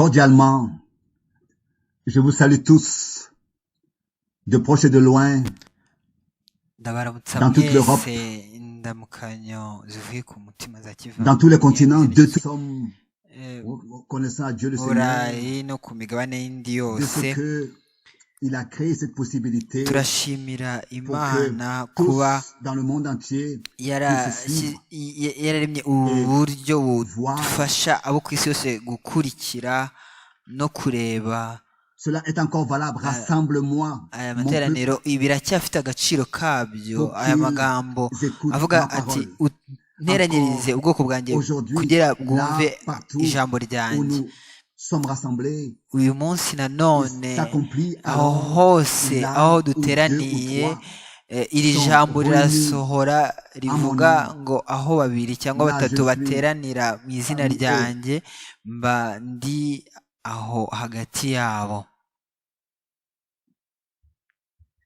Cordialement, je vous salue tous, de proche et de loin, ndabaramutsa dans toute l'Europe, mwese indamukanyo zivuye ku mutima za dans tous les continents, kivandimwe de tous sommes reconnaissants à Dieu le Seigneur burayi no ku migabane y'indi de ce yose. que il a créé cette possibilité Turashimira pour que Imana tous kuba dans le monde entier yararemye ubu buryo budufasha abo ku isi yose gukurikira no kureba cela est encore valable. Rassemble-moi, aya mon materaniro peuple, biracyafite agaciro kabyo. pour Aya magambo qu'ils écoutent avuga ma ati parole. unteranyirize ubwoko bwanjye Aujourd'hui, kugira là, bwumve partout ijambo où ryanjye. nous sommes rassemblés, Uyu munsi nanone il s'accomplit aho alors hose là aho où deux ou duteraniye, trois iri sont jambo réunis rirasohora rivuga nom. ngo aho babiri cyangwa Là, batatu je suis bateranira mu izina parmi eux. ryanjye mba ndi aho hagati yabo.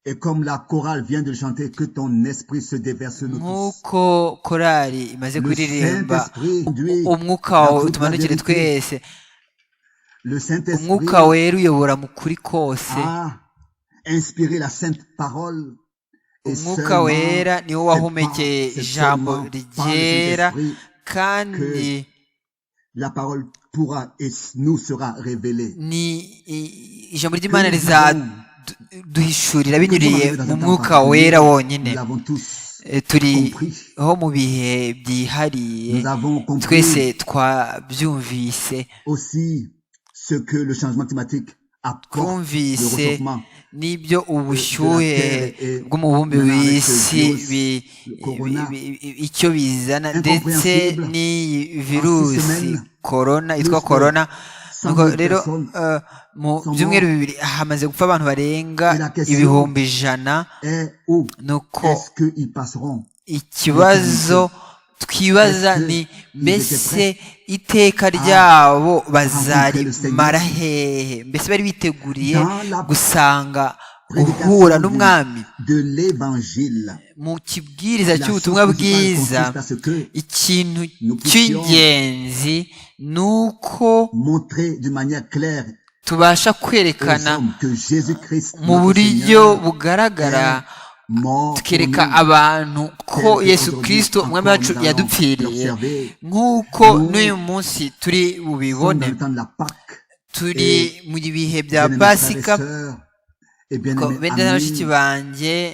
Et comme la chorale vient de le chanter, que ton esprit se déverse sur nous tous. Nk'uko korali imaze Le kuririmba, Saint-Esprit conduit umwuka dans wawe toute la utumanukire vérité. twese, Le Saint-Esprit umwuka wera uyobora mu kuri kose. a inspiré la sainte parole. Et Umwuka seulement, wera niwo wahumekeye c'est ijambo seulement par le ryera, Saint-Esprit kandi la parole pourra et nous sera révélée. ijambo ry'Imana Que nous rizaduhishurira nous binyuriye sommes dans mu un temps mwuka wera particulier, wonyine. nous l'avons tous Turi compris. ho mu bihe byihariye, Nous avons compris twese twabyumvise, aussi ce que le changement climatique apporte, le twumvise réchauffement n'ibyo de la ubushyuhe terre et bw'umubumbe maintenant avec ce w'isi virus, le corona, icyo bizana, ndetse incompréhensible. n'iyi En 6 virusi semaines, korona yitwa plus de korona. 100 Nuko 000 rero personnes mu sont byumweru mortes. bibiri hamaze gupfa abantu barenga Et la question ibihumbi ijana. est où Nuko est-ce qu'ils passeront ikibazo twibaza Est-ce ni qu'ils étaient mbese iteka ryabo rencontrer bazarimara le hehe? Mbese bari biteguriye dans la gusanga prédication guhura n'umwami? de l'évangile? Mu kibwiriza La cy'ubutumwa chose principale bwiza, consiste à ce que ikintu nous puissions cy'ingenzi ni uko montrer d'une manière claire tubasha aux kwerekana hommes que Jésus-Christ, mu notre buryo Seigneur, bugaragara, est mort pour tukereka nous. abantu ko Tel que Yesu aujourd'hui Kristo umwami encore wacu nous allons yadupfiriye, l'observer. nk'uko Nous n'uyu munsi turi Nous sommes bubibone. dans le temps de la Pâque. Turi mu bihe bya Bien-aimés frères et pasika. sœurs et Ko bien-aimés bene na bashiki amis, banjye,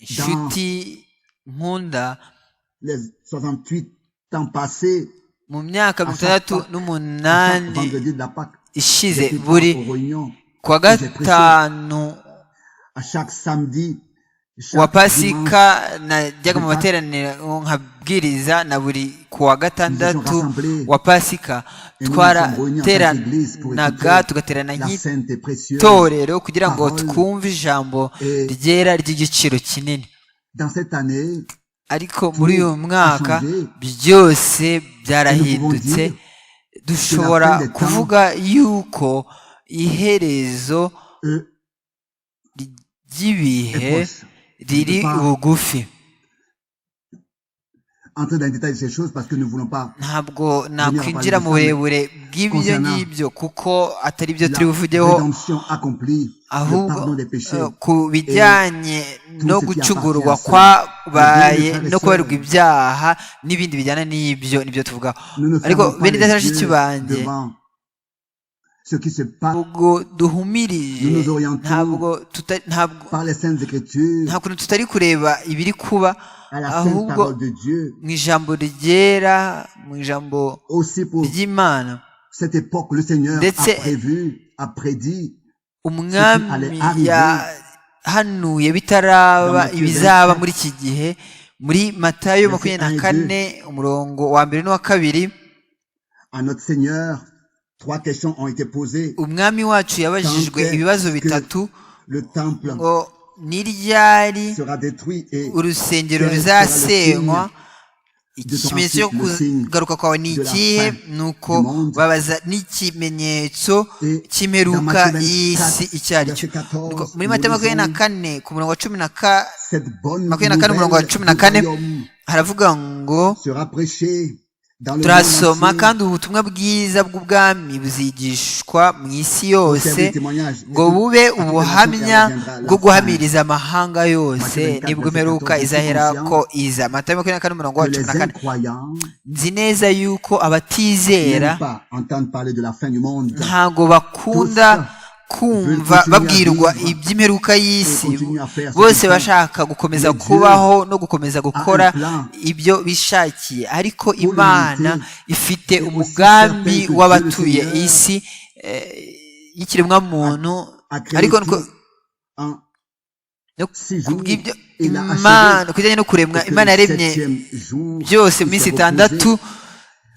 inshuti nkunda, les 68 ans passés, mu myaka à mirongo chaque itandatu Pâque, à chaque n'umunani vendredi de la Pâque, ishize, j'étais buri aux réunions, kuwa où j'ai prêché. gatanu À chaque samedi, wa chaque pasika dimanche, najyaga mu materaniro nkabwiriza, na buri kuwa gatandatu wa pasika et nous nous sommes réunis en tant qu'église pour twarateranaga écouter tugaterana la sainte et précieuse nk'itorero kugira ngo parole. twumve ijambo Et ryera ry'igiciro kinini. dans cette année, Ariko muri uyu tout mwaka a changé. byose byarahindutse. Dushobora que la fin des kuvuga yuko iherezo est ry'ibihe proche. riri Je ne peux pas bugufi. entrer dans le détail de ces choses parce que nous ne voulons pas Ntabwo nakwinjira mu burebure bw'ibyo concernant ngibyo kuko atari byo turi la buvugeho, rédemption accomplie, le ahubwo pardon des péchés. ku bijyanye no tout ce qui gucungurwa appartient à ça. kwabaye Mes frères et no kubarirwa sœurs, ibyaha n'ibindi bijyana n'ibyo nibyo tuvugaho. Nous ne Ariko fermons pas bene data les bashiki yeux banjye, devant ce qui se passe ubwo duhumirije, Nous nous orientons ntabwo par les saintes écritures nta kuntu tutari kureba ibiri kuba, à la sainte ahubwo parole de Dieu, mu ijambo ryera, mu ijambo aussi pour ry'Imana. cette époque, le Seigneur Ndetse a prédit umwami allait arriver yahanuye bitaraba dans Matthieu ibizaba 24, muri iki gihe, muri Matayo verset 1 et 24 umurongo wa mbere n'uwa kabiri. à notre Seigneur. 3 questions ont été posées. Umwami wacu yabajijwe Quand ibibazo est-ce que bitatu, le temple ngo ni ryari sera détruit et urusengero quel sera le ruzasenywa, signe de ton ikimenyetso cyo ensuite, le signe kugaruka kwawe ni de la ikihe? fin Nuko du monde. babaza n'ikimenyetso Et dans cy'imperuka Matthieu 24, y'isi icyo ari cyo. verset 14, Nuko muri nous Matayo makumyabiri na lisons kane ku murongo wa cette bonne makumyabiri na kane umurongo wa nouvelle cumi na du kane royaume haravuga ngo sera prêchée dans le monde turasoma entier, kandi ubutumwa bwiza bw'ubwami buzigishwa mu isi au yose service témoignage. Et ngo que bube à toutes les nations ubuhamya viendra bwo la fin. guhamiriza amahanga yose Matthieu 24, nibwo verset imperuka 14, je suis izahera conscient ko iza matayo 24:14 que les 14. incroyants nzi neza yuko abatizera n'aiment pas entendre parler de la fin du monde. ntago bakunda kumva babwirwa iby'imperuka y'isi, bose bashaka gukomeza kubaho no gukomeza gukora ibyo bishakiye, ariko Imana ifite umugambi w'abatuye isi y'ikiremwa muntu, ariko kubw'ibyo Imana kujyanye no kuremwa, Imana yaremye byose mu minsi 6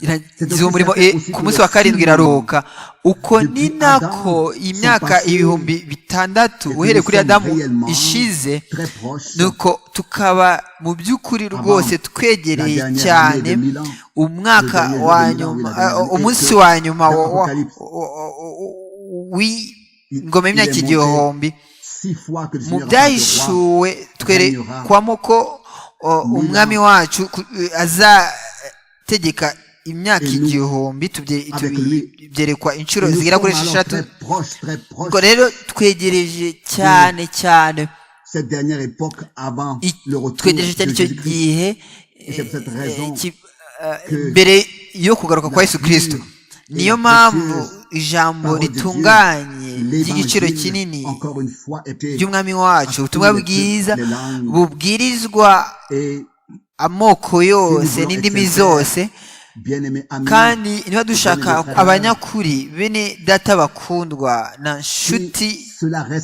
iragize umurimo, ku munsi wa 7 iraruhuka. Uko ni nako imyaka 6,000 uhereye kuri Adamu ishize, nuko tukaba mu by'ukuri rwose twegereye cyane umwaka wa nyuma, umunsi wa nyuma w'ingoma y'imyaka 1000. Mu byahishuwe twerekwamo ko umwami wacu azategeka imyaka 1000, tubyerekwa inshuro zigera kuri 6. Ubwo rero twegereje cyane cyane, twegereje cyane icyo gihe mbere yo kugaruka kwa Yesu Kristo. Niyo mpamvu ijambo ritunganye ry'igiciro kinini ry'umwami wacu, ubutumwa bwiza bubwirizwa amoko yose n'indimi zose, kandi niba dushaka abanyakuri, bene data bakundwa na nshuti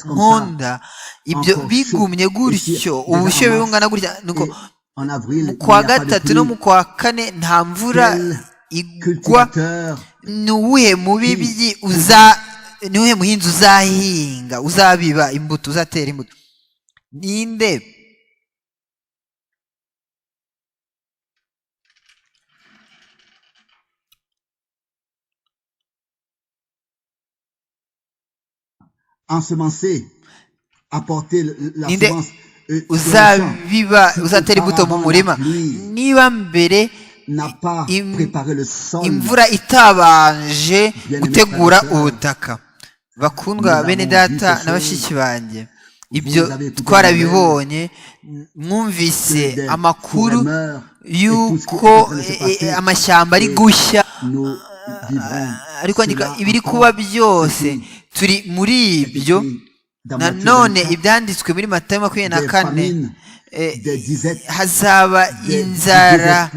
nkunda, ibyo bigumye gutyo, ubushyuhe bungana gutya, nuko mu kwa 3 no mu kwa 4 nta mvura igwa, nuwuhe mubibyi nuwuhe muhinzi uzahinga, uzabiba imbuto, uzatera imbuto? Ninde? Ensemencer, apporter la semence, uzatera imbuto mu murima, niba mbere imvura itabanje gutegura ubutaka. Bakundwa bene data na bashiki banjye, ibyo twarabibonye, mwumvise amakuru y'uko amashyamba ari gushya, ariko ibiri kuba byose turi muri ibyo. Nanone ibyanditswe muri Matayo 24, hazaba inzara,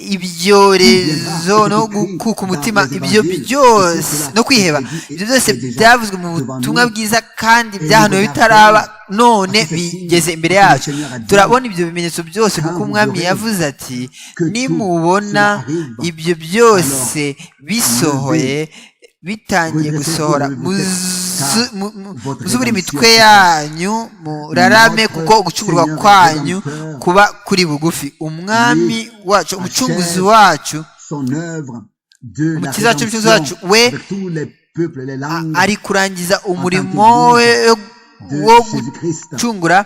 ibyorezo no gukuka umutima, ibyo byose no kwiheba, ibyo byose byavuzwe mu butumwa bwiza kandi byahanuwe bitaraba, none bigeze imbere yacu. Turabona ibyo bimenyetso byose kuko umwami yavuze ati, nimubona ibyo byose bisohoye, bitangiye gusohora, muzubure imitwe yanyu murarame, kuko ugucungurwa kwanyu kuba kuri bugufi. Umwami wacu, umucunguzi wacu, umukiza wacu, umucunguzi wacu, we ari kurangiza umurimo we wo gucungura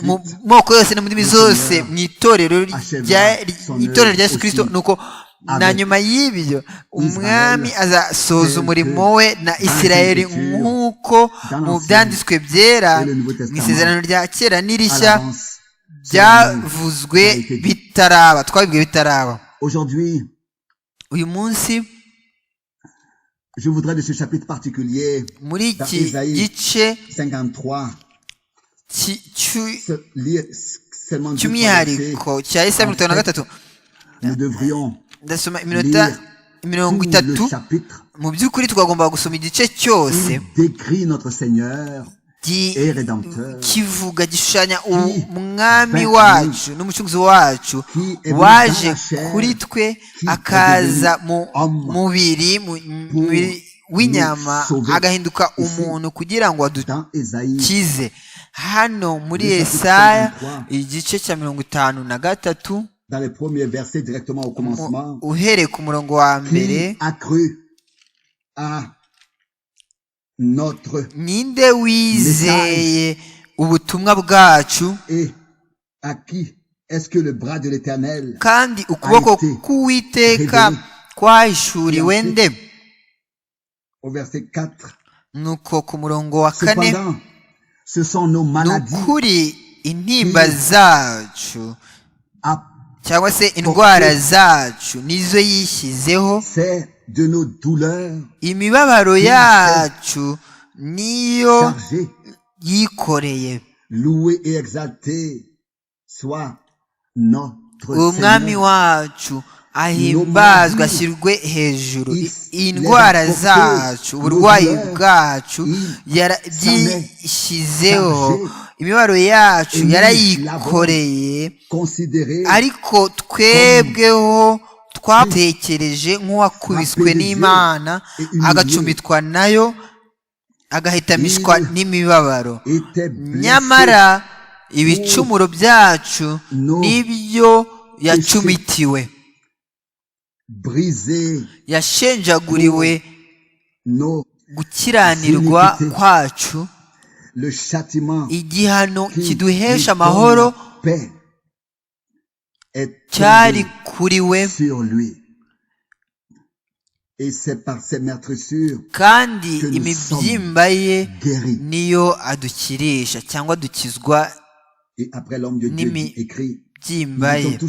mu moko yose no mu ndimi zose mu itorero rya Yesu Kristo. Nuko na nyuma y'ibyo umwami azasohoza umurimo we na Isirayeli, nk'uko mu byanditswe byera mu isezerano rya kera n'irishya byavuzwe bitaraba, twabibwiwe bitaraba. Uyu munsi je voudrais de ce chapitre particulier, muri iki gice 53 cy'umwihariko cya Yesaya 53, nous devrions ndasoma iminota 30. Mu by'ukuri twagomba gusoma igice cyose kivuga, gishushanya umwami wacu n'umucunguzi wacu waje kuri twe, akaza mu mubiri w'inyama, agahinduka umuntu kugira ngo adukize. Hano muri Yesaya igice cya 53, dans les premiers versets directement au commencement, uhereye ku murongo wa mbere, a cru à notre ninde wizeye ubutumwa bwacu, et à qui est-ce que le bras de l'Éternel kandi ukuboko k'Uwiteka kwahishuriwe nde? au verset 4. Nuko ku murongo wa 4, Cependant, ce sont nos maladies nukuri intimba zacu cyangwa se indwara zacu nizo yishyizeho, c'est de nos douleurs imibabaro yacu niyo chargées. yikoreye. Loué et exalté soit notre Umwami Seigneur. wacu ahimbazwe ashyirwe hejuru. Indwara zacu, uburwayi bwacu byishyizeho, imibabaro yacu yarayikoreye, ariko twebweho twatekereje nk'uwakubiswe n'Imana, agacumitwa nayo, agahitamishwa n'imibabaro. Nyamara ibicumuro byacu nibyo yacumitiwe, yashenjaguriwe gukiranirwa kwacu, igihano kiduhesha amahoro cyari kuri we, kandi imibyimba ye niyo adukirisha cyangwa dukizwa n'imibyimba ye.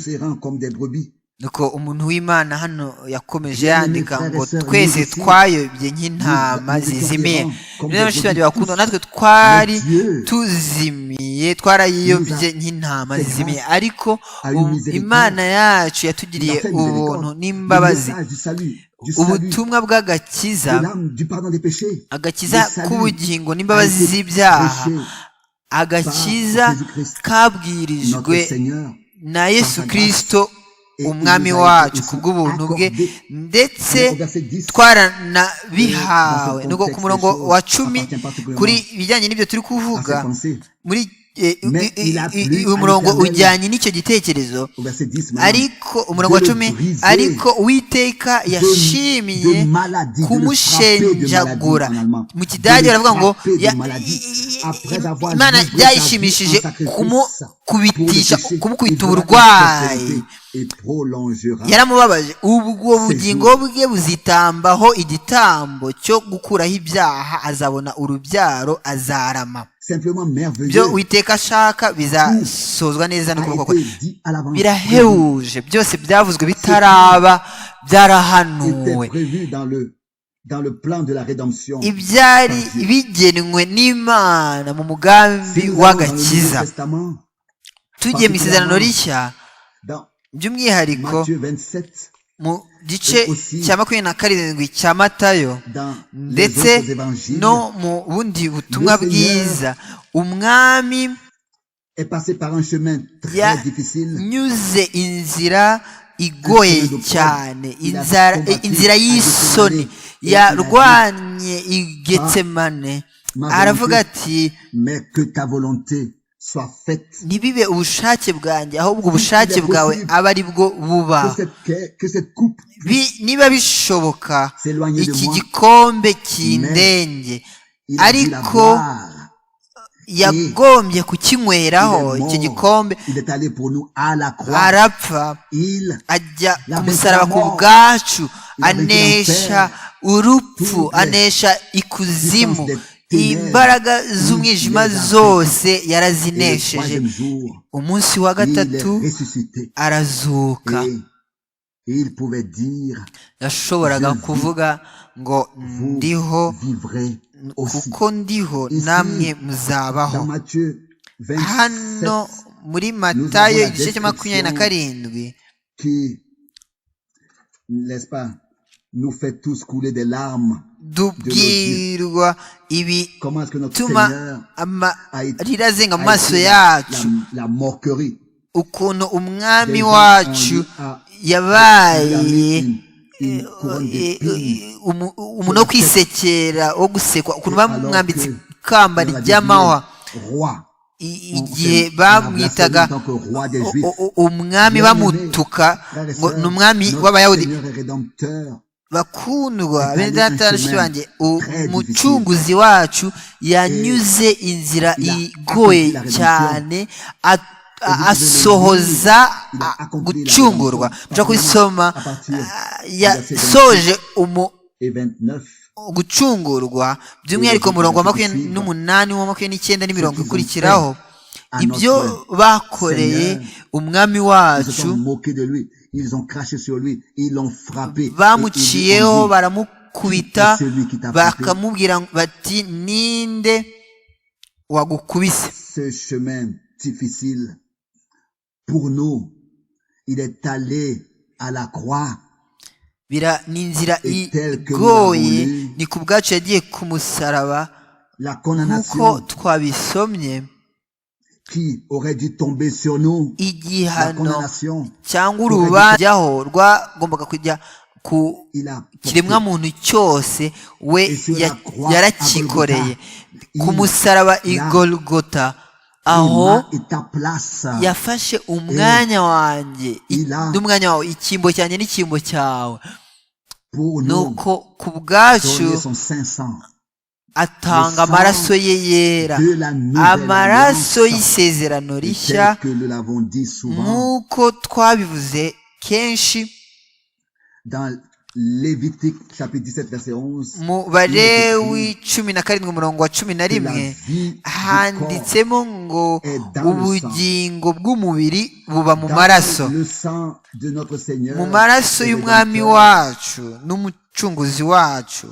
Nuko umuntu w'Imana hano yakomeje yandika ngo twese twayobye nk'intama zizimiye. Rero bashiki banjye bakundwa, natwe twari tuzimiye, twarayiyobye nk'intama zizimiye, ariko Imana yacu yatugiriye ubuntu n'imbabazi, ubutumwa bw'agakiza, agakiza k'ubugingo n'imbabazi z'ibyaha, agakiza kabwirijwe na Yesu Kristo umwami wacu kubw'ubuntu bwe, ndetse twaranabihawe. Nuko ku murongo wa 10 kuri bijyanye n'ibyo turi kuvuga, muri uyu murongo ujyanye n'icyo gitekerezo, ariko umurongo wa 10, ariko Uwiteka yashimiye kumushenjagura. Mu Kidage baravuga ngo Imana byayishimishije kumukubita uburwayi, yaramubabaje, ubwo bugingo bwe buzitambaho igitambo cyo gukuraho ibyaha, azabona urubyaro, azarama. Byo Uwiteka ashaka bizasozwa neza n'ukuboko kwe. Birahebuje, byose byavuzwe bitaraba, byarahanuwe, ibyari bigenwe n'Imana mu mugambi w'agakiza. Tugiye mu Isezerano Rishya, by'umwihariko mu gice cya 27 cya Matayo, ndetse no mu bundi butumwa bwiza, umwami yanyuze inzira igoye cyane, inzira y'isoni, yarwanye i Getsemane, aravuga ati ntibibe ubushake bwanjye, ahubwo ubushake bwawe abe ari bwo buba. Niba bishoboka iki gikombe kindenge, ariko yagombye kukinyweraho icyo gikombe, arapfa, ajya ku musaraba ku bwacu, anesha urupfu, anesha ikuzimu, imbaraga z'umwijima zose yarazinesheje. Umunsi wa gatatu arazuka. Yashoboraga kuvuga ngo ndiho, kuko ndiho namwe muzabaho. Hano muri Matayo igice cya 27, dubwirwa ibituma amarira azenga mu maso yacu, ukuntu umwami wacu yabaye umuntu wo kwisekera, wo gusekwa, ukuntu bamwambitse ikamba ry'amahwa igihe bamwitaga umwami, bamutuka ngo ni umwami w'Abayahudi. Bakundwa bene data bashiki banjye, umucunguzi wacu yanyuze inzira igoye cyane, asohoza gucungurwa. Mushobora kubisoma yasoje gucungurwa by'umwihariko umurongo wa 28 wa 29 n'imirongo ikurikiraho. Ibyo bakoreye umwami wacu, bamuciyeho baramukubita bakamubwira bati ninde wagukubise. Ce chemin difficile pour nous, il est allé à la croix. Ni inzira igoye, ni ku bwacu yagiye ku musaraba nk'uko twabisomye. Qui aurait dû tomber sur nous, igihano cyangwa urubanza rwagombaga kujya ku kiremwa muntu cyose, we yarakikoreye ku musaraba i Golgota. Aho yafashe umwanya wanjye n'umwanya wawe, icyimbo cyanjye n'icyimbo cyawe, nuko ku bwacu atanga amaraso ye yera, amaraso y'isezerano rishya, nk'uko twabivuze kenshi mu Balewi 17 umurongo wa 11 handitsemo ngo ubugingo bw'umubiri buba mu maraso, mu maraso y'umwami wacu n'umucunguzi wacu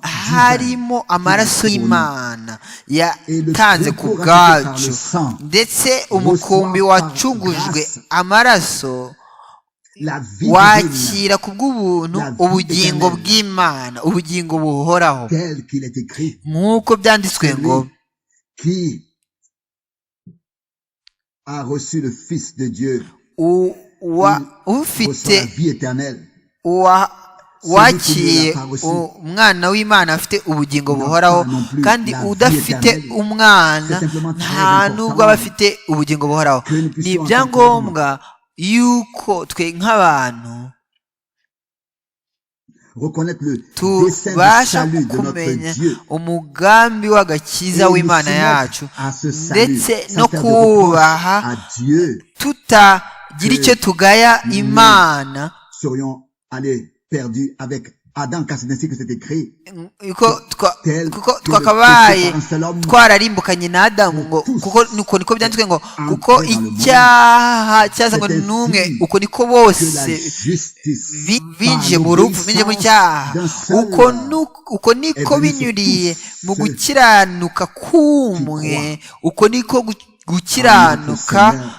harimo amaraso y'Imana yatanze ku bwacu, ndetse umukumbi wacungujwe amaraso wakira ku bw'ubuntu ubugingo bw'Imana, ubugingo buhoraho, nk'uko byanditswe ngo ufite wakiriye umwana w'Imana afite ubugingo buhoraho, kandi udafite umwana nta nubwo aba afite ubugingo buhoraho. Ni ibyangombwa yuko twe nk'abantu tubasha kumenya umugambi w'agakiza w'Imana yacu, ndetse no kubaha tutagira icyo tugaya Imana. Perdu avec Adam, car c'est ainsi que c'est écrit. Kuko twakabaye twararimbukanye na Adamu, ngo kuko niko byanditswe ngo kuko icyaha cyazanywe n'umwe, uko niko bose binjiye mu rupfu, binjiye mu cyaha, uko niko binyuriye mu gukiranuka k'umwe, uko niko gukiranuka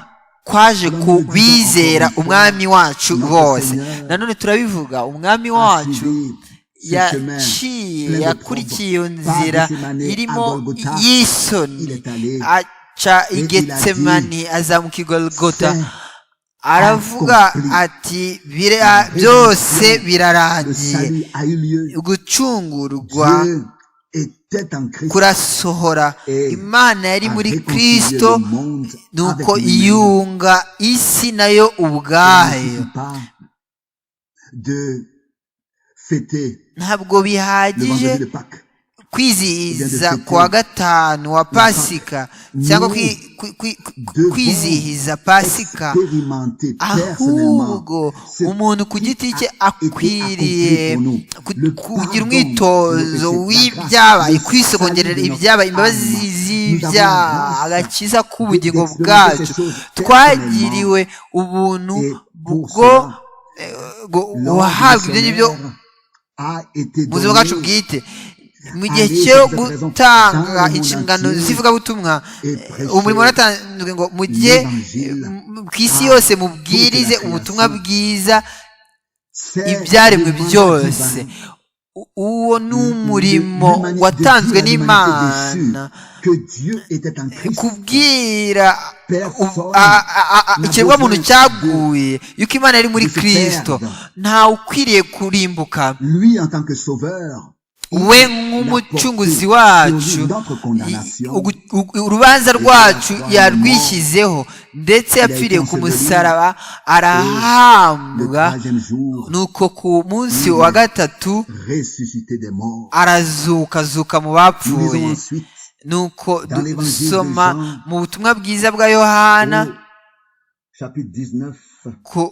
kwaje kubizera umwami wacu bose. Nanone turabivuga, umwami wacu yakurikiye iyo nzira irimo y'isoni, aca i Getsemani azamuka i Golgota, aravuga ati byose birarangiye, gucungurwa kurasohora. Imana yari muri Kristo, nuko yunga isi nayo ubwayo. Ntabwo bihagije kwizihiza kuwa gatanu wa Pasika cyangwa kwizihiza Pasika, ahubwo umuntu ku giti cye akwiriye kugira umwitozo w'ibyabaye, kwisogongerera ibyabaye, imbabazi z'ibyaha, agakiza k'ubugingo bwacu twagiriwe ubuntu bwo wahabwa ibyo ngibyo mu buzima bwacu bwite. Mu gihe cyo gutanga inshingano z'ivugabutumwa, umurimo waratanzwe ngo mujye ku isi yose mubwirize ubutumwa bwiza ibyaremwe byose. Uwo ni umurimo watanzwe n'Imana, kubwira ikiremwamuntu cyaguye yuko Imana yari muri Kristo, ntawe ukwiriye kurimbuka. We nk'umucunguzi wacu, urubanza rwacu yarwishyizeho, ndetse yapfiriye ku musaraba, arahambwa, nuko ku munsi wa gatatu arazuka mu bapfuye. nuko Dans l'évangile de dusoma Jean, mu butumwa bwiza bwa Yohana au chapitre 19,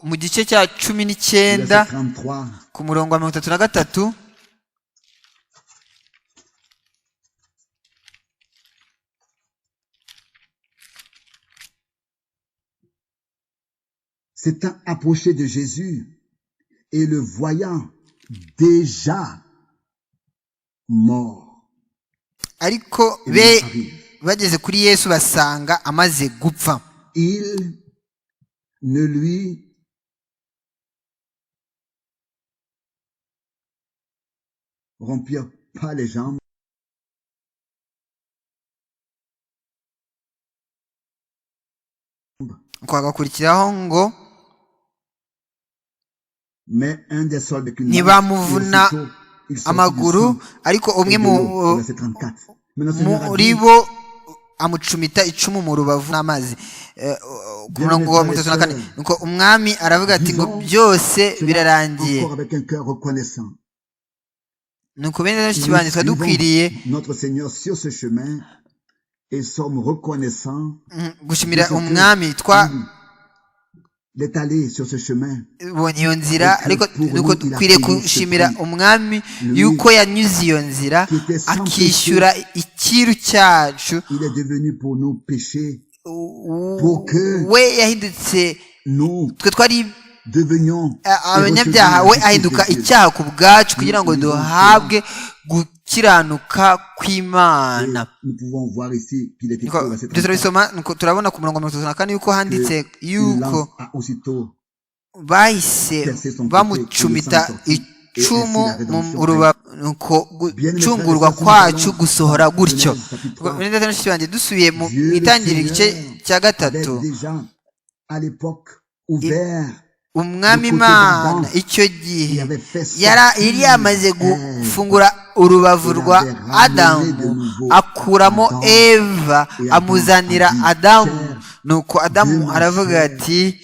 mu gice cya 19 verset 33, ku murongo wa 33. s'étant approché de Jésus et le voyant déjà mort, ariko il be arrive. bageze kuri Yesu basanga amaze gupfa, Ils ne lui rompirent pas les jambes, hagakurikiraho ngo mais un des soldats qu'une ntibamuvuna amaguru, ariko umwe muri bo amucumita icumu mu rubavu n'amazi. Ku murongo wa 34 nuko umwami aravuga ati ngo byose birarangiye. Nuko bene n'ikibanje twadukwiriye notre Seigneur sur ce chemin et sommes reconnaissants gushimira umwami d'étaler sur ce chemin. Bonye iyo nzira, ariko nuko dukwiriye gushimira umwami yuko yanyuze iyo nzira akishyura ikiru cyacu. Il est devenu pour nous péchés, pour que we yahindutse nous twe twari devenions abanyabyaha, we ahinduka icyaha ku bwacu kugira ngo duhabwe gukiranuka kw'Imana. Nous pouvons voir ici qu'il est écrit au verset 34. Turabisoma nuko turabona ku murongo wa 34 yuko handitse yuko aussitôt bahise bamucumita icumu mu rubavu, nuko gucungurwa kwacu gusohora gutyo. Dusubiye mu itangiriro igice cya 3, umwami Imana icyo gihe yari yamaze gufungura urubavu rwa Adamu, akuramo Eva amuzanira Adamu. Nuko Adamu aravuga ati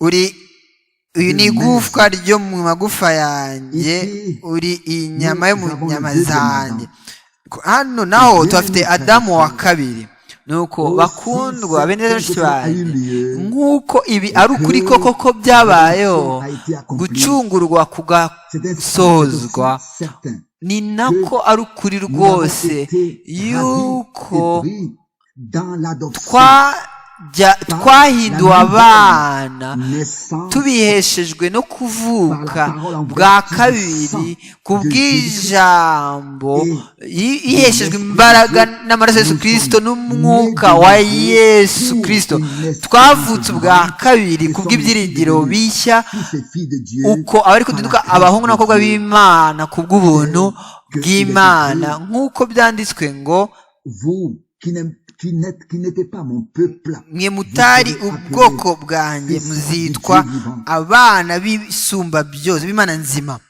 uyu ni igufwa ryo mu magufa yanjye, uri inyama yo mu nyama zanjye. Hano naho tuhafite Adamu wa kabiri. Nuko bakundwa bene benshi banjye, nk'uko ibi ari ukuri koko byabayeho, gucungurwa kugasozwa, ni nako ari ukuri rwose yuko twahinduwe abana tubiheshejwe no kuvuka bwa kabiri ku bw'ijambo, yiheshejwe imbaraga n'amaraso ya Yesu Kristo n'umwuka wa Yesu Kristo. Twavutse ubwa kabiri ku bw'ibyiringiro bishya, uko abari kududuka abahungu n'abakobwa b'Imana ku bw'ubuntu bw'Imana, nk'uko byanditswe ngo mwe mutari ubwoko bwanjye muzitwa abana b'isumba byose b'Imana nzima.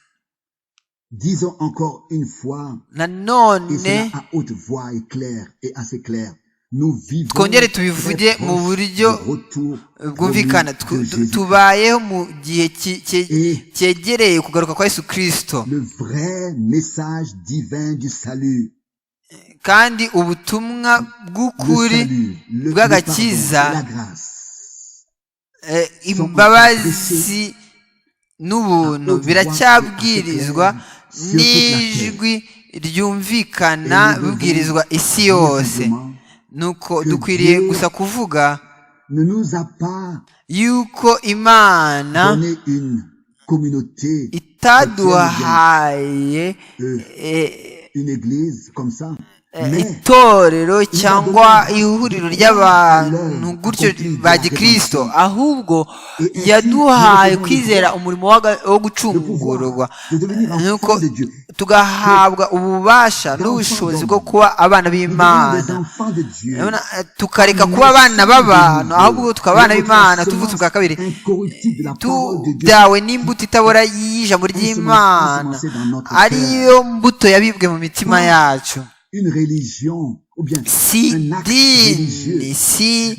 Disons encore une fois, nanone twongere tubivuge mu buryo bwumvikana, tubayeho mu gihe cyegereye kugaruka kwa Yesu Kristo, kandi ubutumwa bw'ukuri bw'agakiza, imbabazi n'ubuntu biracyabwirizwa n'ijwi ryumvikana bibwirizwa isi yose. Nuko dukwiriye gusa kuvuga yuko Imana itaduhaye itorero cyangwa ihuriro ry'abantu gutyo ba Gikristo, ahubwo yaduhaye kwizera umurimo wo gucungurwa, nuko tugahabwa ububasha n'ubushobozi bwo kuba abana b'Imana, tukareka kuba abana b'abantu, ahubwo tukaba abana b'Imana tuvutse ubwa kabiri, tubyawe n'imbuto itabora y'ijambo ry'Imana, ariyo mbuto yabibwe mu mitima yacu. Une religion si dini, si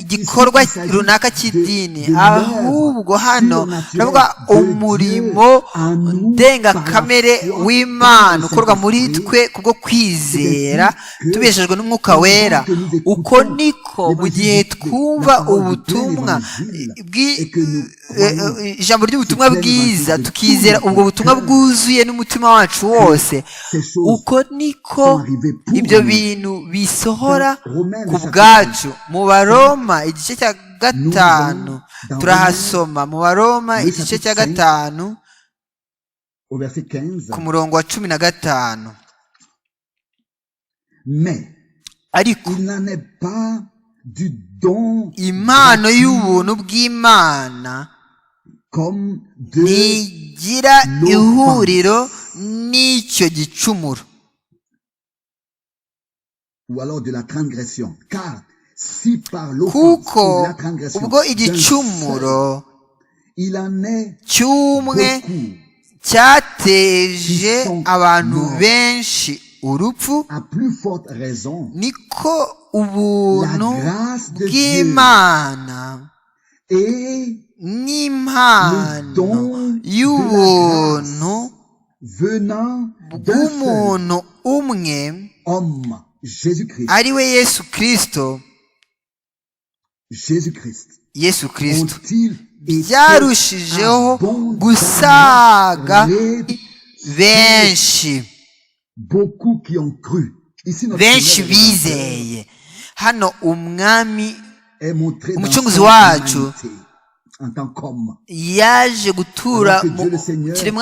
igikorwa runaka cy'idini, ahubwo hano turavuga umurimo ndengakamere w'Imana ukorwa muri twe kubwo kwizera tubeshejwe n'umwuka wera. Uko niko mu gihe twumva ubutumwa ijambo ry'ubutumwa bwiza, tukizera ubwo butumwa bwuzuye n'umutima wacu wose, uko niko ibyo bintu bisohora ku bwacu. Mu Baroma igice cya 5 turahasoma, mu Baroma igice cya 5 ku murongo wa 15. Ariko impano y'ubuntu bw'Imana ntigira ihuriro n'icyo gicumuro, kuko ubwo igicumuro cy'umwe cyateje abantu benshi urupfu, niko ubuntu bw'Imana n'impano y'ubuntu bw'umuntu umwe ari we Yesu Kristo byarushijeho gusaga benshi bizeye. Hano umwami umucunguzi wacu yaje gutura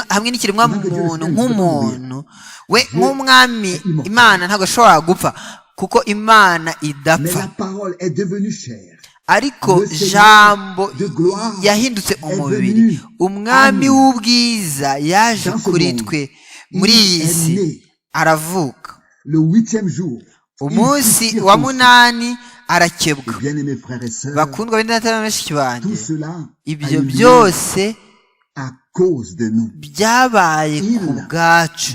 hamwe n'ikiremwa muntu nk'umuntu. We nk'umwami Imana ntabwo ashobora gupfa kuko Imana idapfa, ariko jambo yahindutse umubiri. Umwami w'ubwiza yaje kuri twe muri iyi si, aravuka. Umunsi wa 8 arakebwa. Bakundwa bene data na bashiki banjye, ibyo byose byabaye ku bwacu.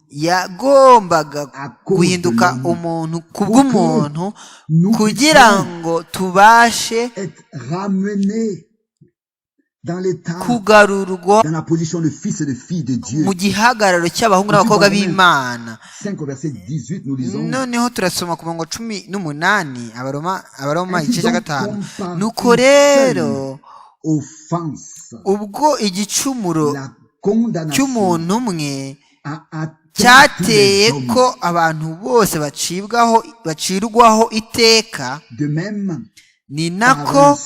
Yagombaga guhinduka umuntu kubw'umuntu kugira ngo tubashe kugarurwa mu gihagararo cy'abahungu n'abakobwa b'Imana. Noneho turasoma ku murongo 18 Abaroma igice cya 5. Nuko rero ubwo igicumuro cy'umuntu umwe cyateye ko abantu bose bacirwaho iteka, ni nako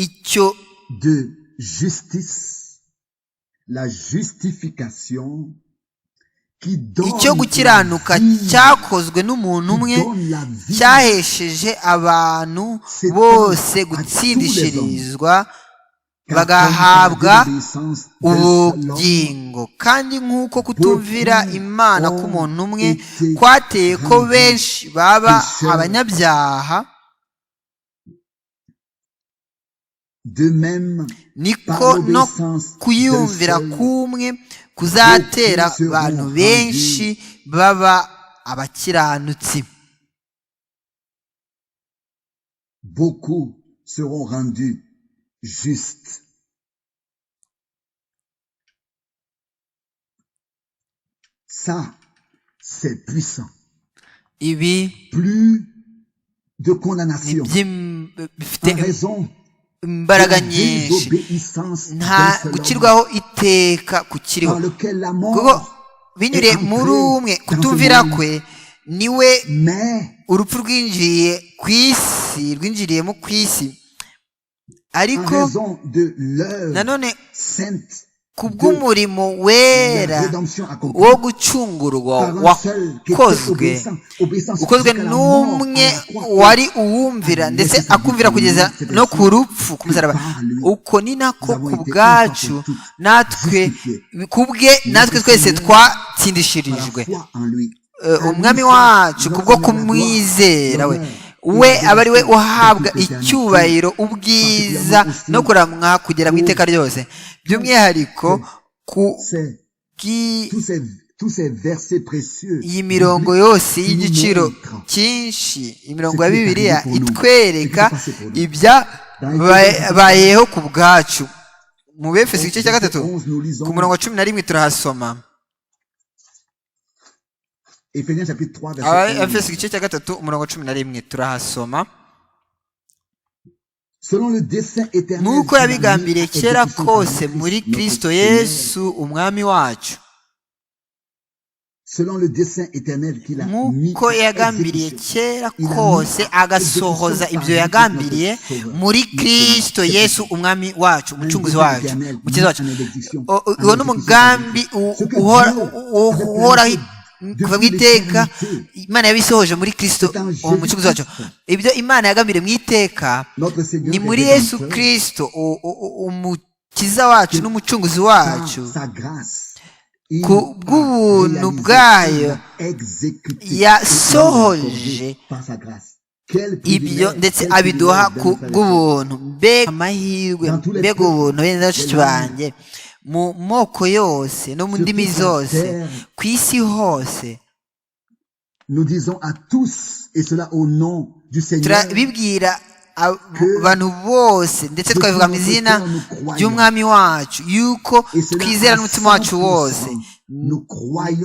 icyo icyo gukiranuka cyakozwe n'umuntu umwe cyahesheje abantu bose gutsindishirizwa bagahabwa ubugingo. Kandi nk'uko kutumvira Imana k'umuntu umwe kwateye ko benshi baba abanyabyaha, niko no kuyumvira kumwe kuzatera abantu benshi baba abakiranutsi. Beaucoup seront rendus justes. Ça, c'est puissant. Ibi plus de condamnation en raison imbaraga nyinshi, nta gucirwaho iteka kukiriho, kuko binyuriye muri umwe kutumvira kwe niwe urupfu rwinjiriyemo ku isi. Ariko nanone kubw'umurimo wera wo gucungurwa ukozwe n'umwe wari uwumvira ndetse akumvira kugeza no ku rupfu ku musaraba, uko ni nako ku bwacu natwe twese twatsindishirijwe umwami wacu kubwo kumwizera we aba ari we uhabwa icyubahiro, ubwiza no kuramwa kugera mu iteka ryose. By'umwihariko tous ces versets précieux iyi mirongo yose y'igiciro cyinshi, imirongo ya Bibiliya itwereka ibyabayeho ku bwacu. Mu Befeso igice cya 3 ku murongo wa 11 turahasoma. Efeso igice cya 3 umurongo wa 11 turahasoma. Nk'uko yabigambiriye kera kose muri Kristo Yesu umwami wacu. Nk'uko yagambiriye kera kose agasohoza ibyo yagambiriye muri Kristo Yesu umwami wacu, umucunguzi wacu, umukiza wacu. Uwo ni umugambi uhoraho kuva mu iteka. Imana yabisohoje muri Kristo umucunguzi wacu. Ibyo Imana yagambiriye mu iteka ni muri Yesu Kristo umukiza wacu n'umucunguzi wacu. Ku bw'ubuntu bwayo yasohoje ibyo ndetse abiduha ku bw'ubuntu. Mbega amahirwe, mbega ubuntu bene bashiki banjye, mu moko yose no mu ndimi zose ku isi hose. Turabibwira abantu bose ndetse twabivuga mu izina ry'umwami wacu yuko twizera n'umutima wacu wose,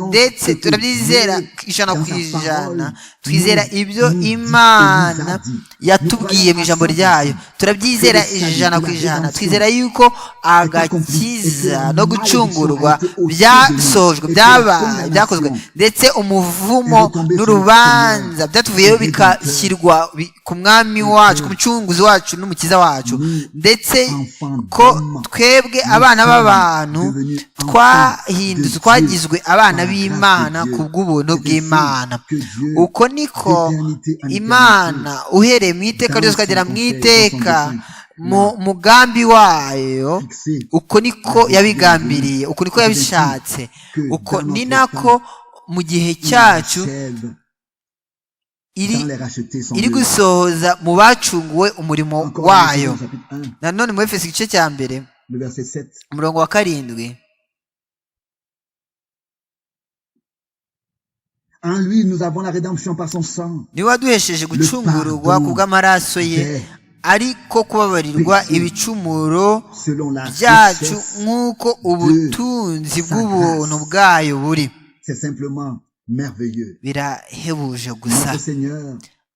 ndetse turabyizera ijana ku ijana. Twizera ibyo Imana yatubwiye mu ijambo ryayo, turabyizera ijana ku ijana. Twizera yuko agakiza no gucungurwa byasojwe, byabaye, byakozwe, ndetse umuvumo n'urubanza byatuvuyeho bigashyirwa ku mwami wacu, ku mucunguzi wacu n'umukiza wacu, ndetse ko twebwe abana b'abantu twahindutse, twagizwe abana b'Imana ku bw'ubuntu bw'Imana. Uko niko Imana uhereye mu iteka ryose ukagera mu iteka mu mugambi wayo, uko niko yabigambiriye, uko niko yabishatse, uko ni nako mu gihe cyacu iri gusohoza mu bacunguwe umurimo wayo. Nanone mu Efeso igice cya mbere umurongo wa 7, en lui nous avons la rédemption par son sang, niwe waduhesheje gucungurwa ku bw'amaraso ye, ariko kubabarirwa ibicumuro byacu nk'uko ubutunzi bw'ubuntu bwayo buri. C'est simplement merveilleux. Birahebuje gusa.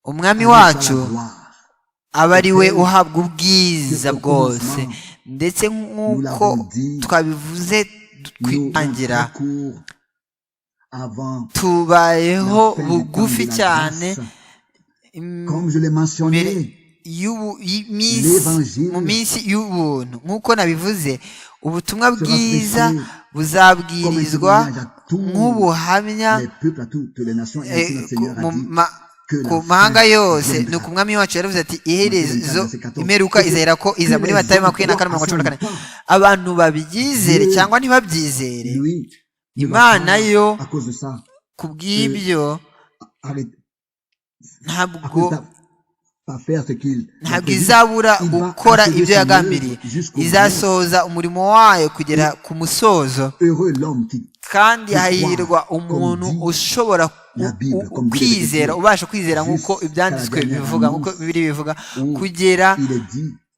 Umwami wacu aba ari we uhabwa ubwiza bwose, ndetse nk'uko twabivuze twitangira, tubayeho bugufi cyane mu minsi y'ubuntu. Nk'uko nabivuze, ubutumwa bwiza buzabwirizwa nk'ubuhamya ku mahanga yose. Ni uko umwami wacu yaravuze ati iherezo imperuka izahera ko iza, muri Matayo 24:14. Abantu babyizere cyangwa ntibabyizere, Imana yo ku bw'ibyo ntabwo izabura gukora ibyo yagambiriye. Izasohoza umurimo wayo kugera ku musozo, kandi hahirwa umuntu ushobora kwizera, ubasha kwizera nk'uko ibyanditswe bivuga, nk'uko Bibiliya bivuga, kugera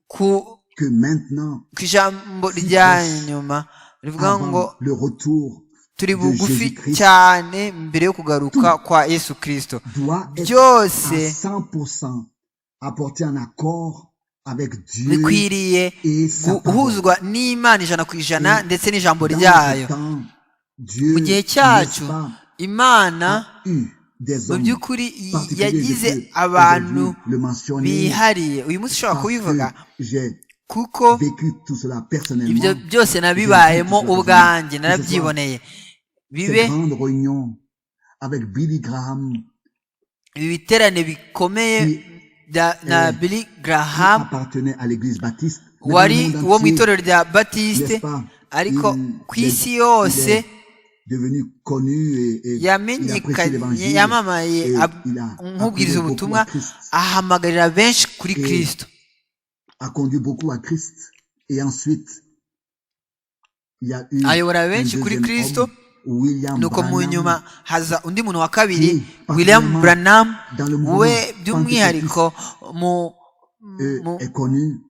ku ijambo rya nyuma rivuga ngo turi bugufi cyane mbere yo kugaruka kwa Yesu Kristo. Byose bikwiriye guhuzwa n'Imana 100% ndetse n'ijambo ryayo. Mu gihe cyacu Imana mu by'ukuri yagize abantu bihariye. Uyu munsi ushobora kubivuga kuko ibyo byose nabibayemo ubwanjye, narabyiboneye. Bibe ibi biterane bikomeye na Billy Graham wari uwo mu itorero rya Batiste, ariko ku isi yose yamenyekanye, yamamaye nk'ubwiriza ubutumwa, ahamagarira benshi kuri Kristo. ayobora benshi kuri Kristo, William nuko mu Branham, nyuma haza undi muntu wa kabiri et William Branham dans le mouvement we by'umwihariko est connu.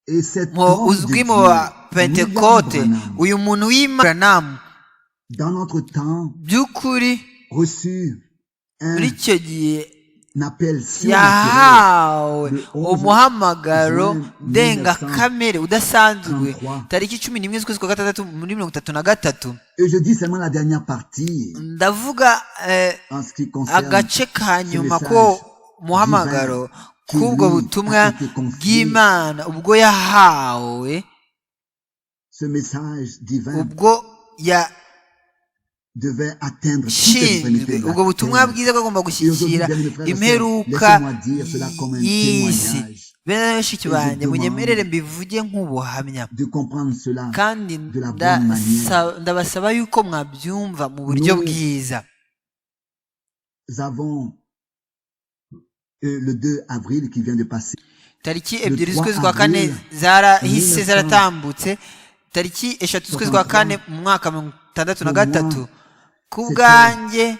Et cet mu homme de uzwi mu Dieu, Pentekote William Branham, uyu muntu w'Imana Branham dans notre temps, by'ukuri reçu muri icyo gihe appel surnaturel yahawe le 11 umuhamagaro juin ndengakamere udasanzwe 1933. tariki 11 z'ukwezi kwa gatandatu muri 1933. Et je dis seulement la dernière partie ndavuga en ce qui concerne agace ka nyuma ce ko message muhamagaro qui k'ubwo lui butumwa a été confié. bw'Imana ubwo yahawe Ce message divin ubwo devait atteindre toutes les yashinzwe extrémités de ubwo la butumwa terre. bwiza bwagomba Et aujourd'hui, gushyikira bien mes frères et sœurs, imperuka laissez-moi dire cela comme un y'isi. témoignage, bene bashiki banjye demande munyemerere mbivuge nk'ubuhamya de comprendre cela kandi de la bonne manière. ndabasaba yuko mwabyumva mu buryo Nous bwiza. avons le 2 avril qui vient de passer. tariki Le ebyiri 3 z'ukwezi kwa kane avril zarahise 1900 zaratambutse, tariki eshatu z'ukwezi kwa kane mu mwaka 1963 ku c'était bwanjye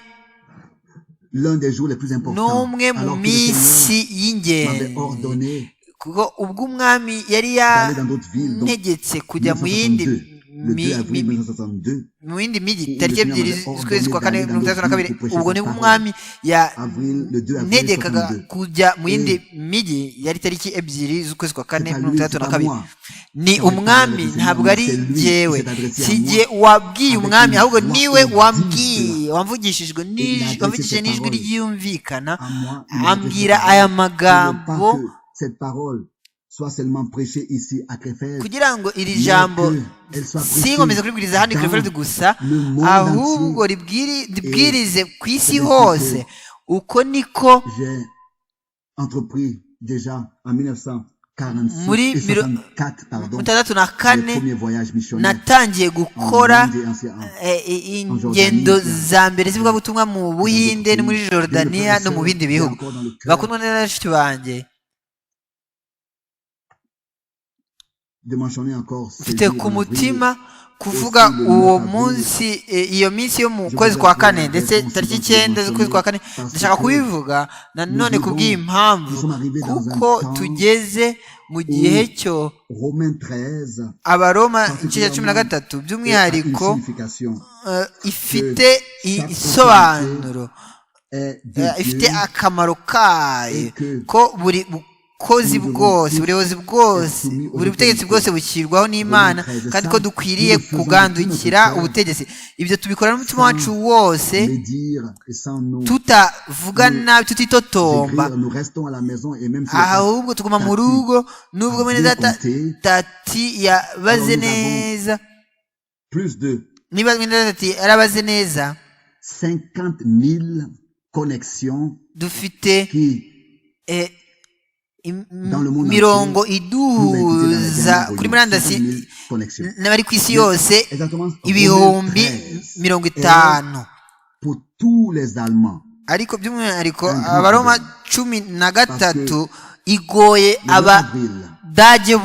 l'un des jours les plus importants. n'umwe mu Alors que le minsi Seigneur m'avait y'ingenzi ordonné kuko ubwo umwami yari d'aller dans d'autres villes, donc yantegetse kujya mu yindi 1962, le 2 avril 1962, mu yindi migi Et tariki le Seigneur ebyiri m'avait z'ukwezi kwa kane ordonné d'aller 1932 dans d'autres ubwo villes nibwo pour umwami avril, le 2 avril yantegekaga 1962. kujya mu yindi Et migi yari tariki ebyiri z'ukwezi kwa kane c'est à lui, c'est pas 1932. moi. Ni qui avait umwami parlé avec le ntabwo Seigneur, ari c'est lui qui jyewe s'est adressé à si moi jye wabwiye avec umwami une ahubwo voix niwe audible. wambwiye wamvugishijwe Et il a adressé wamvugishije ces n'ijwi paroles ryumvikana à moi, il m'a adressé ambwira ces aya paroles. Je veux magambo pas que cette parole soit seulement prêchée ici à Krefeld, kugira ngo iri mais jambo qu'elle soit sinkomeze prêchée kuribwiriza hano i Krefeld gusa dans le monde ahubwo entier. ribwirize ku isi c'est hose. ainsi Uko niko J'ai entrepris déjà en 1946 muri et 64, pardon, mutandatu na le kane premier voyage missionnaire natangiye gukora en Inde et en ingendo za mbere z'ivugabutumwa mu Buhinde no muri Jordania no mu bindi bihugu. Bakundwa neza bashiki banjye, de mentionner encore ce mfite jour ku en avril. mutima kuvuga uwo munsi iyo minsi yo mu kwezi kwa kane ndetse tariki 9 z'ukwezi kwa kane ndashaka kubivuga nanone kubw'iyi mpamvu kuko tugeze mu gihe cyo Romains 13 Abaroma igice cya 13 a une by'umwihariko signification ifite isobanuro ifite akamaro kayo ko buri bukozi bwose buri buyobozi bwose buri butegetsi bwose bushyirwaho n'Imana kandi ko dukwiriye kugandukira ubutegetsi. Ibyo tubikora n'umutima wacu wose les dire et sans nous tutavuga nabi tutitotomba, écrire, nous restons à la maison et même si ahubwo tuguma mu rugo nubwo mwene data tati yabaze neza, plus de niba mwene data tati yarabaze neza 50,000 connexions dufite qui mirongo iduhuza kuri murandasi n'abari ku isi yose ibihumbi 50 pour tous les Allemands. ariko by'umwihariko Abaroma 13 igoye Abadage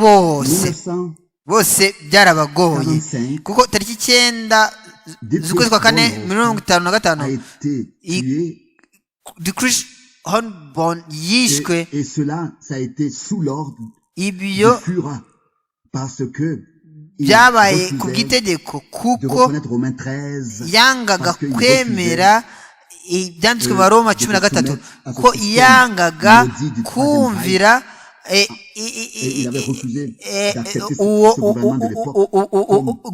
bose byarabagoye kuko tariki 9 z'ukwezi kwa kane 1955 Dietrich Hornborn yishwe. Et cela, ça a été sous l'ordre ibyo du Führer parce que byabaye ku bw'itegeko kuko yangaga kwemera ibyanditswe mu Baroma 13 ko yangaga kumvira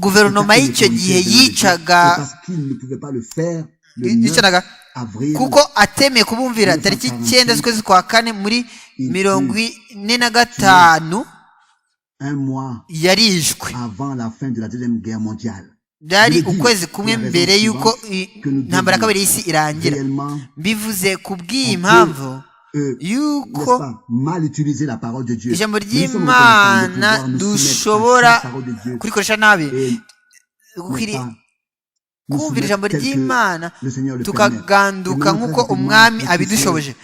guverinoma y'icyo gihe yicanaga kuko atemeye kubumvira tariki 9 z'ukwezi kwa kane muri 1945 yarishwe. Byari ukwezi kumwe mbere y'uko intambara ya kabiri y'isi irangira. Mbivuze ku bw'iyi mpamvu yuko ijambo ry'Imana dushobora kurikoresha nabi. Kumvira ijambo ry'Imana tukaganduka nk'uko umwami abidushoboje.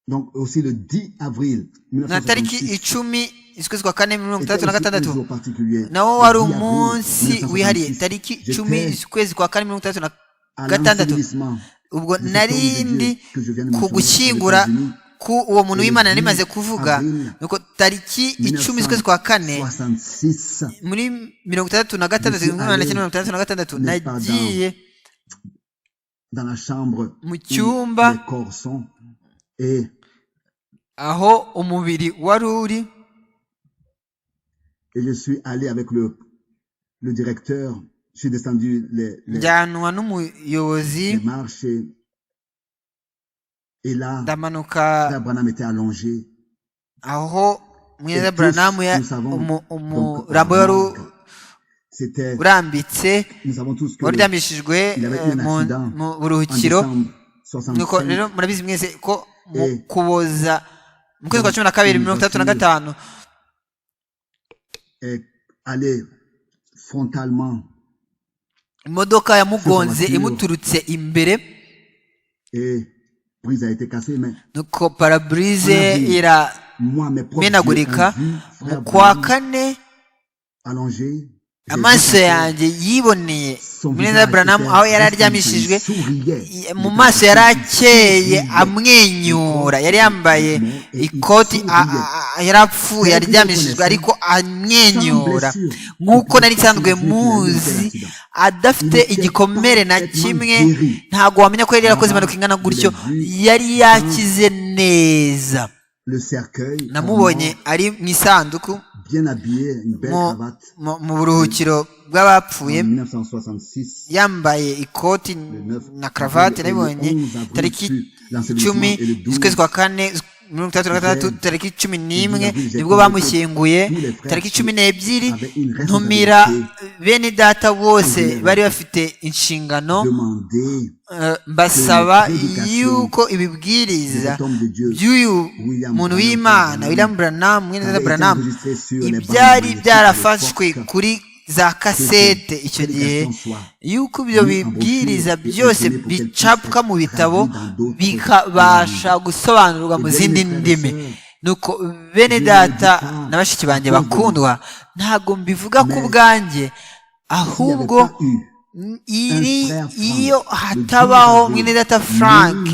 Donc aussi le 10 avril na tariki 1966 icumi z'ukwezi kwa kane mirongo était itandatu na aussi un gatandatu jour particulier. nawo Le wari 10 avril umunsi wihariye 1966, tariki icumi j'étais z'ukwezi kwa kane mirongo itandatu na à gatandatu l'ensevelissement ubwo de cet homme de narindi Dieu que je viens de ku mentionner aux gushyingura États-Unis. ku uwo muntu Et le w'imana 10 nari maze kuvuga avril nuko tariki icumi z'ukwezi kwa kane 1966, muri mirongo itandatu na gatandatu Je suis mirongo inani allé, mirongo itandatu na gatandatu n'est pas nagiye dans la chambre mu où cyumba les corps sont et aho umubiri wari uri je suis allé avec le directeur. Je suis descendu les njyanwa n'umuyobozi marches et là, ndamanuka Frère Branham était allongé. aho mwene Et Branham tous, nous savons, donc, umurambo wari c'était, urambitse nous savons tous que wari uryamishijwe il avait eu un accident mu en buruhukiro décembre nuko 65 rero murabizi mwese ko mu Eh. kuboza mu kwezi kwa cumi na kabiri mirongo itandatu na gatanu est allé frontalement imodoka yamugonze imuturutse imbere et prise a été cassée, mais nuko paraburize moi, mes propres yeux iramenagurika ont vu mu Frère kwa Branham kane allongé. J'ai amaso vu que yanjye yiboneye son mwene visage Branham était aho yari resplendido, aryamishijwe il souriait. mu maso yari akeye amwenyura yari yambaye ikoti yari apfuye aryamishijwe ariko amwenyura nk'uko nari nsanzwe muzi adafite igikomere na kimwe ntabwo wamenya ko yari yarakoze impanuka ingana gutyo yari yakize neza Le cercueil, namubonye ari mu isanduku bien habillé, une belle cravate. mu buruhukiro bw'abapfuye En 1966, yambaye ikoti na karavati nabibonye tariki icumi z'ukwezi kwa kane mirongo itandatu na gatandatu tariki cumi n'imwe nibwo bamushyinguye tariki cumi n'ebyiri ntumira bene data bose bari bafite inshingano demander mbasaba yuko ibibwiriza by'uyu muntu w'imana William Branham mwene data Branham ibyari byarafashwe kuri za kasete icyo gihe yuko ibyo bibwiriza byose bicapwa mu bitabo bikabasha gusobanurwa mu zindi ndimi nuko bene data na bashiki banjye bakundwa ntabwo mbivuga ku bwanjye ahubwo iyo hatabaho mwene data Frank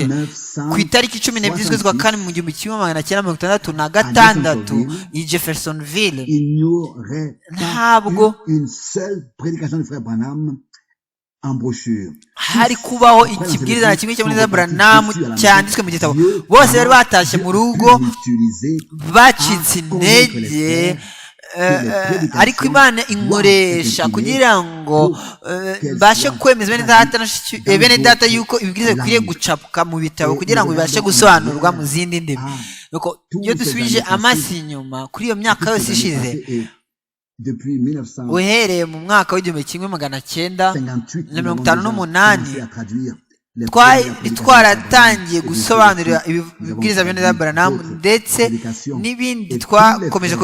ku itariki cumi n'ebyiri z'ukwezi kwa kane mu gihumbi kimwe magana cyenda mirongo itandatu na gatandatu i Jeffersonville ntabwo hari kubaho ikibwiriza na kimwe cya mwene data Branham cyanditswe mu gitabo bose bari batashye mu rugo bacitse intege ariko Imana inkoresha kugira ngo mbashe kwemeza bene data yuko ibibwiriza bikwiriye gucapwa mu bitabo kugira ngo bibashe gusobanurwa mu zindi ndimi iyo dusubije amaso inyuma kuri iyo myaka yose ishize uhereye mu mwaka w'igihumbi kimwe magana cyenda na mirongo itanu n'umunani twari twaratangiye gusobanurira ibibwiriza bene data Branham ndetse n'ibindi twakomeje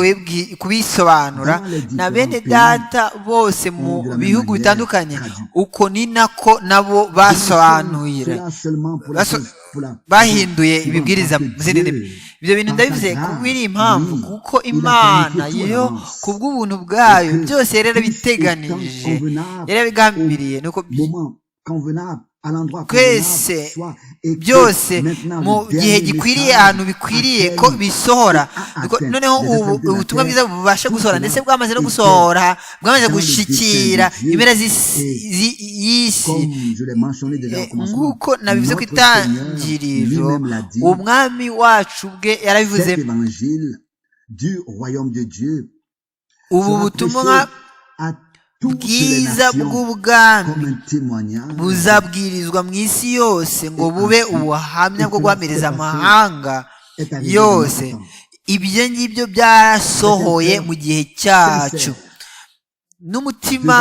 kubisobanura na bene data bose mu bihugu bitandukanye uko ni nako nabo basobanurira bahinduye ibibwiriza mu zindi ndimi ibyo bintu ndabivuze kubwira impamvu kuko Imana yo kubw'ubuntu bwayo byose yari yarabiteganije yari yarabigambiriye nuko twese byose mu gihe gikwiriye ahantu bikwiriye ko bisohora noneho ubutumwa bwiza bubasha gusohora ndetse bwamaze no gusohora bwamaze gushikira impera y'isi nk'uko nabivuze ku itangiriro umwami wacu bwe yarabivuze ubu butumwa bwiza bw'ubwami buzabwirizwa mu isi yose ngo bube ubuhamya bwo guhamiriza amahanga yose ibyo ngibyo byarasohoye mu gihe cyacu n'umutima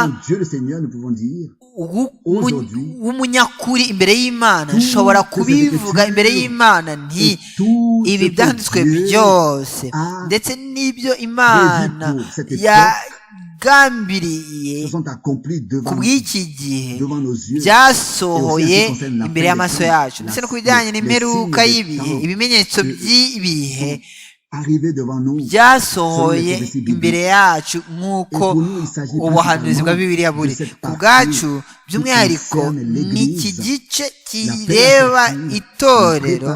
w'umunyakuri imbere y'Imana nshobora kubivuga imbere y'Imana nti ibi byanditswe byose ndetse n'ibyo Imana yagambiriye se sont accomplis ku bw'iki gihe devant nos yeux. byasohoye imbere y'amaso yacu ndetse no ku bijyanye n'imperuka y'ibihe ibimenyetso by'ibihe Arrivé devant nous, byasohoye imbere yacu nk'uko ubuhanuzi bwa Bibiliya buri ku bwacu by'umwihariko ni iki gice kireba itorero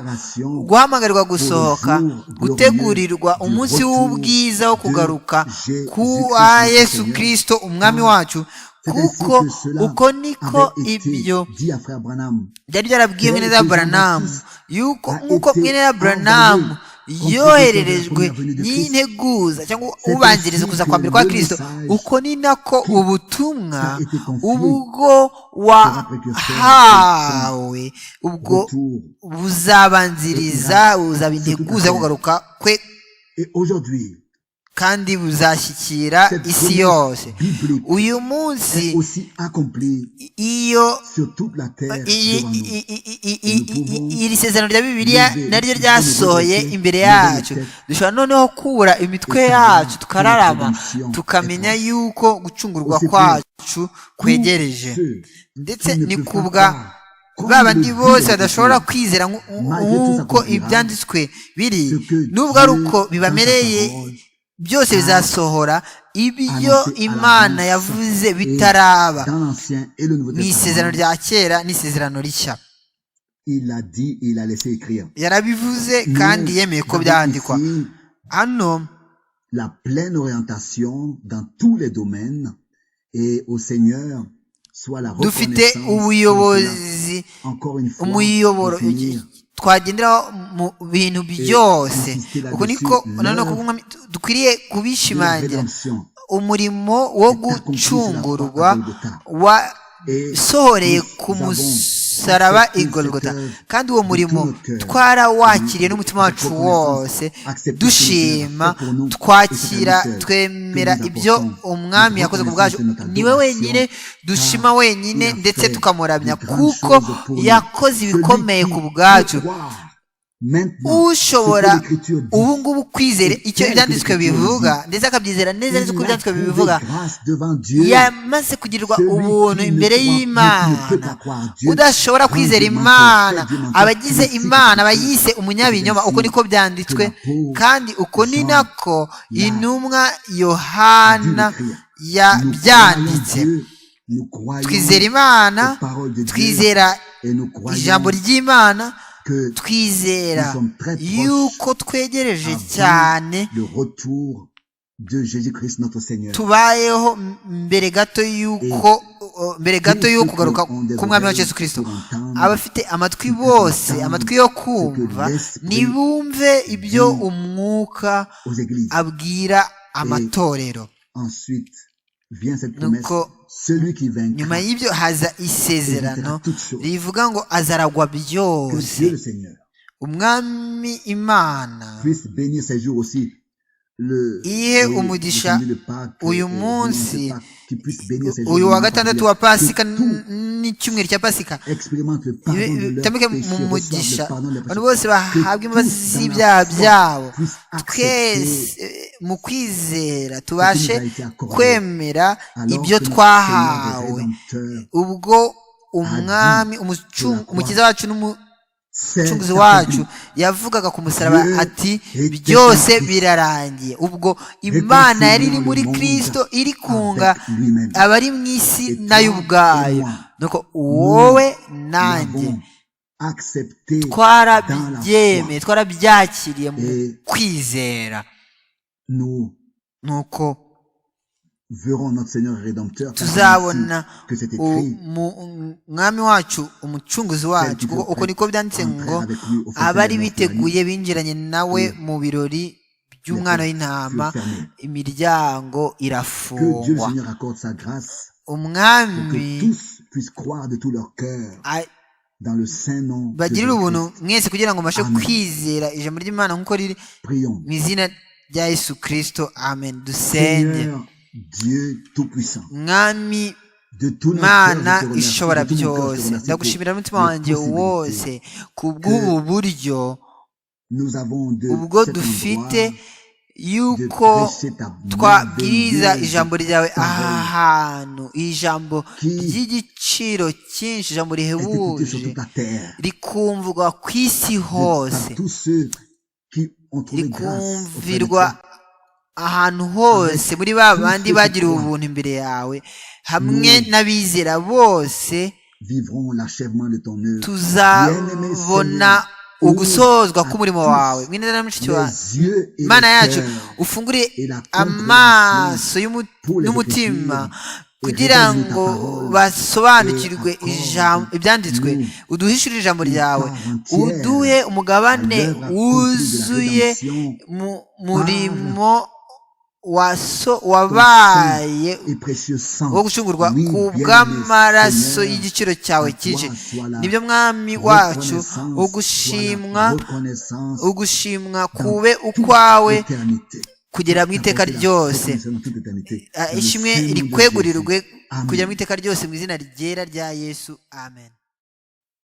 guhamagarirwa gusohoka gutegurirwa umunsi w'ubwiza wo kugaruka kwa Yesu Kristo umwami wacu kuko uko niko ibyo byari byarabwiye mwene Branham yuko nk'uko mwene Branham yohererejwe n'integuza cyangwa ubanziriza kuza kwa mbere kwa Kristo uko ni nako ubutumwa ubwo wahawe ubwo buzabanziriza buzaba integuza kugaruka kwe kandi buzashyikira isi yose uyu munsi iyo iri sezerano rya Bibiliya naryo ryasohoye imbere yacu dushobora noneho kubura imitwe yacu tukararama tukamenya yuko gucungurwa kwacu kwegereje ndetse ni kubwa babandi bose badashobora kwizera nk'uko ibyanditswe biri nubwo ari uko bibamereye byose bizasohora ibyo Imana yavuze bitaraba mu isezerano rya kera n'isezerano rishya yarabivuze kandi yemeye ko byandikwa hano la pleine orientation dans tous les domaines et au Seigneur soit la dufite ubuyobozi umuyoboro twagendera mu bintu byose uko niko nanone dukwiriye kubishimangira umurimo wo gucungurwa wasohoreye ku musaraba i Golgotha kandi uwo murimo twarawakiriye n'umutima wacu wose dushima twakira twemera ibyo umwami yakoze ku bwacu niwe wenyine dushima wenyine ndetse tukamuramya kuko yakoze ibikomeye ku bwacu ushobora ubu ngubu kwizera icyo ibyanditswe bivuga ndetse akabyizera neza neza uko ibyanditswe bivuga yamaze kugirirwa ubuntu imbere y'Imana udashobora kwizera Imana abagize Imana bayise umunyabinyoma uko niko byanditswe kandi uko ni nako intumwa Yohana yabyanditse twizera Imana twizera ijambo ry'Imana twizera yuko twegereje cyane tubayeho mbere gato yuko kugaruka k'umwami wa Yesu Kristo abafite amatwi bose amatwi yo kumva nibumve ibyo umwuka abwira amatorero nuko nyuma y'ibyo haza isezerano rivuga ngo azaragwa byose umwami Imana ihe umugisha uyu munsi uyu wa gatandatu wa Pasika n'icyumweru cya Pasika tamike mu mugisha abantu bose bahabwa imbabazi z'ibyaha byabo twese mu kwizera tubashe kwemera ibyo twahawe ubwo umwami umukiza wacu umucunguzi wacu yavugaga ku musaraba ati byose birarangiye ubwo Imana yari iri muri Kristo iri kunga abari mu isi nayo ubwayo nuko wowe nanjye twarabyemeye twarabyakiriye mu kwizera nuko tuzabona umwami wacu umucunguzi wacu kuko uko niko byanditse ngo abari biteguye binjiranye nawe mu birori by'umwana w'intama imiryango irafungwa umwami bagirira ubuntu mwese kugira ngo mbashe kwizera ijambo ry'Imana nk'uko riri mu izina rya Yesu Kristo amen dusenge mwami Mana ishobora byose ndagushimira n'umutima wanjye wose ku bw'ubu buryo ubwo dufite yuko twabwiriza ijambo ryawe ahantu, ijambo ry'igiciro cyinshi, ijambo rihebuje rikumvwa ku isi hose, rikumvirwa ahantu hose muri ba bandi bagiriwe ubuntu imbere yawe, hamwe n'abizera bose tuzabona ugusozwa k'umurimo wawe. Mwene na mushiki wawe, Imana yacu ufungure amaso n'umutima kugira ngo basobanukirwe ibyanditswe, uduhishurire ijambo ryawe, uduhe umugabane wuzuye mu murimo wabaye wo gucungurwa ku bw'amaraso y'igiciro cyawe cyinshi. nibyo mwami wacu, ugushimwa kube ukwawe kugera mu iteka ryose. Ishimwe rikwegurirwe kugera mu iteka ryose, mu izina ryera rya Yesu, amen.